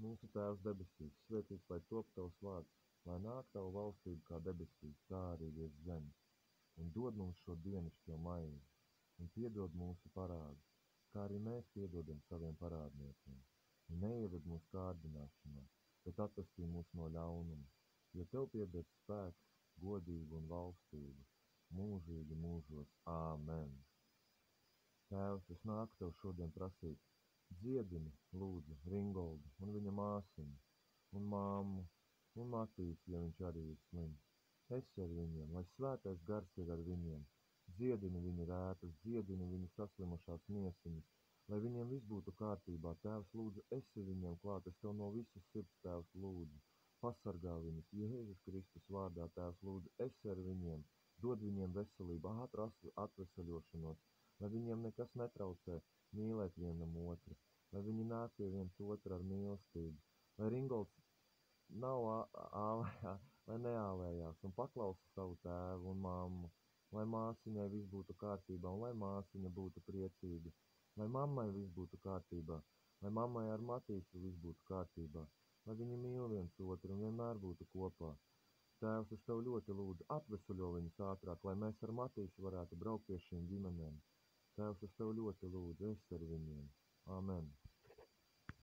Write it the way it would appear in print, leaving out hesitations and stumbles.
Mūsu Tēvs debesīs, svētīts lai top tavs vārds, lai nāk tava valstība kā debesīs, tā arī virs zemes. Un dod mums šo dienascho maizi, un piedod mūsu parādus, kā arī mēs piedodam saviem parādniekiem. Un neieved mūsu kārdināšanā, bet atvestī mūs no ļaunuma, jo tev pieder spēks, godība un valstība, mūžīgi mūžos. Āmen. Tēvs, es nāku tev šodien prasīt, dziedini, lūdzu, Ringoldu un viņa māsiņu, un māmu, un Matīsu, ja viņš arī ir slims. Esi ar viņiem, lai svētais gars ir ar viņiem. Dziedini viņu rētas, dziedini viņu saslimušās miesiņas, lai viņiem viss būtu kārtībā. Tēvs, lūdzu, esi viņiem klāt, es tev no visas sirds, Tēvs, lūdzu. Pasargā viņus, Jēzus Kristus vārdā, Tēvs, lūdzu, esi ar viņiem, dod viņiem veselību, ātru atvesaļošanos, lai viņiem nekas netraucē mīlēt vienam otru, lai viņi nāk pie viens otru ar mīlestību, lai Ringolds nav lai neālējās un paklausa savu tēvu un mammu, lai māsiņai viss būtu kārtībā un lai māsiņa būtu priecīga, lai mammai viss būtu kārtībā, lai mammai ar Matīsu viss būtu kārtībā, lai viņi mīl viens otru un vienmēr būtu kopā. Tēvs, es tev ļoti lūdzu, atvesaļo viņus ātrāk, lai mēs ar Matīsu varētu braukt pie šīm ģimenēm. Tēvs, es tev ļoti lūdzu, esi ar viņiem. Āmen.